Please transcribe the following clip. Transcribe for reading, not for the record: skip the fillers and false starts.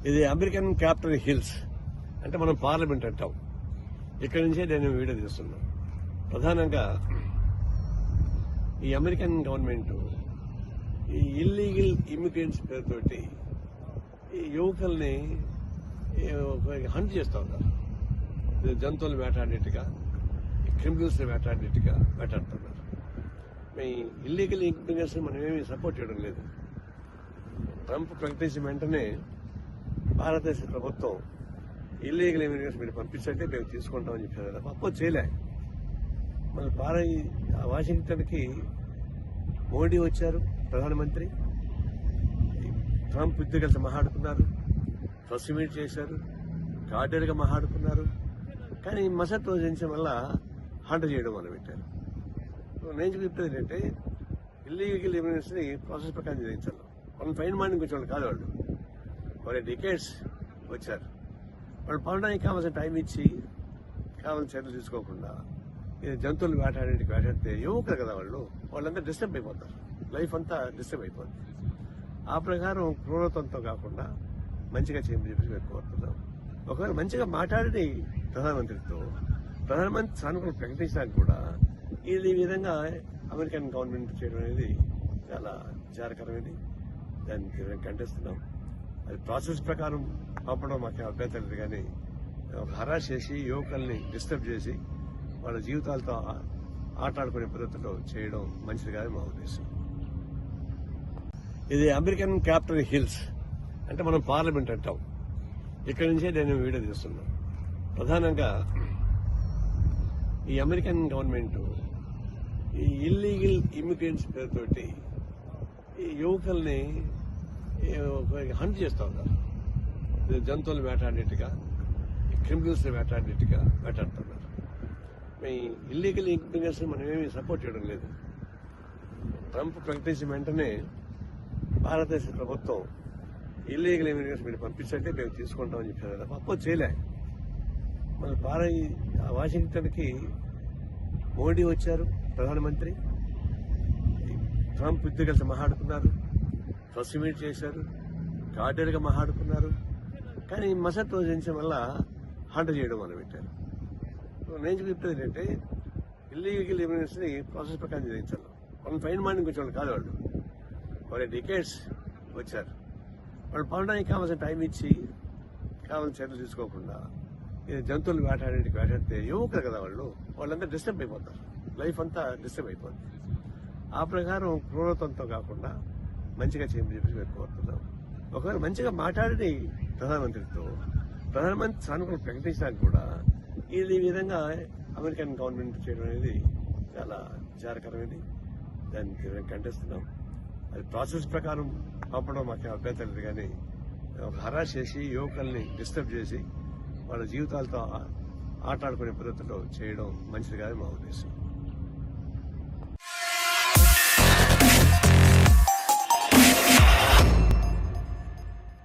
ఇది American capital hills అంటే మనం పార్లమెంట్ అంటాం. ఇక్కడి నుంచే నేను వీడియో తీస్తున్నాను. ప్రధానంగా ఈ అమెరికన్ గవర్నమెంట్ ఈ ఇల్లీగల్ ఇమిగ్రెంట్స్ పేరుతోటి ఈ యువకుల్ని హంట్ చేస్తూ ఉన్నారు. జంతువులు వేటాడినట్టుగా, క్రిమినల్స్ వేటాడినట్టుగా వేటాడుతున్నారు. మీ ఇల్లీగల్ ఇమిగ్రెంట్స్ మనం ఏమీ సపోర్ట్ చేయడం లేదు. ట్రంప్ ప్రకటించిన వెంటనే భారతదేశ ప్రభుత్వం ఇల్లీగల్ ఇమిగ్రెంట్స్ మీరు పంపించంటే మేము తీసుకుంటామని చెప్పారు కదా, అపోజ్ చేయలే. మన వాషింగ్టన్కి మోడీ వచ్చారు, ప్రధానమంత్రి. ట్రంప్ ఇద్దరు కలిసి మాట్లాడుకున్నారు, ప్రెస్ మీట్ చేశారు, కార్డియల్గా మాట్లాడుకున్నారు. కానీ మసట్ రోజు నుంచి మళ్ళా హంట చేయడం మొదలుపెట్టారు. నేను చెప్పేది ఏంటంటే ఇల్లీగల్ ఇమిగ్రెంట్స్ని ప్రాసెస్ ప్రకారం చేయించాలి. వాళ్ళని ఫైన్ మార్నింగ్ వచ్చే వాళ్ళు కాదు. వాళ్ళు డికేట్స్ వచ్చారు. వాళ్ళు పడడానికి కావాల్సిన టైం ఇచ్చి కావాల్సిన చర్యలు తీసుకోకుండా జంతువులు వేటాడితే యువకులు కదా వాళ్ళంతా డిస్టర్బ్ అయిపోతారు. లైఫ్ అంతా డిస్టర్బ్ అయిపోతుంది. ఆ ప్రకారం క్రూరత్వంతో కాకుండా మంచిగా చేయమని చెప్పి మేము కోరుతున్నాం. ఒకవేళ మంచిగా మాట్లాడి ప్రధానమంత్రితో ప్రధానమంత్రి సానుకూలం ప్రకటించడానికి కూడా ఇది ఈ విధంగా అమెరికన్ గవర్నమెంట్ చేయడం అనేది చాలా విచారకరమైనది. దాన్ని ఖండిస్తున్నాం. అది ప్రాసెస్ ప్రకారం పంపడం మాకు అభ్యంతరం లేదు. కానీ హరాస్ చేసి యువకుల్ని డిస్టర్బ్ చేసి వాళ్ళ జీవితాలతో ఆటలాడుకునే పద్ధతిలో చేయడం మంచిది కాదు మా ఉద్దేశం. ఇది అమెరికన్ క్యాపిటల్ హిల్స్ అంటే మనం పార్లమెంట్ అంటాం. ఇక్కడి నుంచే నేను వీడియో తీస్తున్నాను. ప్రధానంగా ఈ అమెరికన్ గవర్నమెంట్ ఈ ఇల్లీగల్ ఇమిగ్రెంట్స్ పేరుతోటి ఈ యువకుల్ని హంట్ చేస్తూ ఉన్నారు. జంతువులు వేటాడినట్టుగా, క్రిమినల్స్ వేటాడినట్టుగా వేటాడుతున్నారు. మీ ఇల్లీగల్ ఇమిగ్రెంట్స్ మనం ఏమీ సపోర్ట్ చేయడం లేదు. ట్రంప్ ప్రకటించిన వెంటనే భారతదేశ ప్రభుత్వం ఇల్లీగల్ ఇమిగ్రెంట్స్ మీరు పంపించంటే మేము తీసుకుంటామని చెప్పారు కదా, అపోజ్ చేయలే. మన వాషింగ్టన్కి మోడీ వచ్చారు, ప్రధానమంత్రి. ట్రంప్ ఇద్దరు కలిసి మాట్లాడుకున్నారు, ప్రెస్ మీట్ చేశారు, కార్డియల్గా మాట్లాడుకున్నారు. కానీ మసట్ రోజు నుంచి మళ్ళా హంట చేయడం మొదలుపెట్టారు. నేను చెప్పేది ఏంటంటే ఇల్లీగల్ ఇమిగ్రెంట్స్ని ప్రాసెస్ ప్రకారం చేయించాలి. వాళ్ళని ఫైన్ మార్నింగ్ వచ్చే వాళ్ళు కాదు. వాళ్ళు డికేట్స్ వచ్చారు. వాళ్ళు పడడానికి కావాల్సిన టైం ఇచ్చి కావాల్సిన చర్యలు తీసుకోకుండా జంతువులు వేటాడితే యువకులు కదా వాళ్ళంతా డిస్టర్బ్ అయిపోతారు. లైఫ్ అంతా డిస్టర్బ్ అయిపోతుంది. ఆ ప్రకారం క్రూరత్వంతో కాకుండా మంచిగా చేయమని చెప్పి మేము కోరుతున్నాం. ఒకవేళ మంచిగా మాట్లాడి ప్రధానమంత్రితో ప్రధానమంత్రి సానుకూలం ప్రకటించడానికి కూడా ఇది ఈ విధంగా అమెరికన్ గవర్నమెంట్ చేయడం అనేది చాలా విచారకరమైనది. దాన్ని ఖండిస్తున్నాం. అది ప్రాసెస్ ప్రకారం పంపడం మాకు అభ్యంతరం లేదు. కానీ హరాస్ చేసి యువకుల్ని డిస్టర్బ్ చేసి వాళ్ళ జీవితాలతో ఆటలాడుకునే పద్ధతిలో చేయడం మంచిది కాదు మా ఉద్దేశం.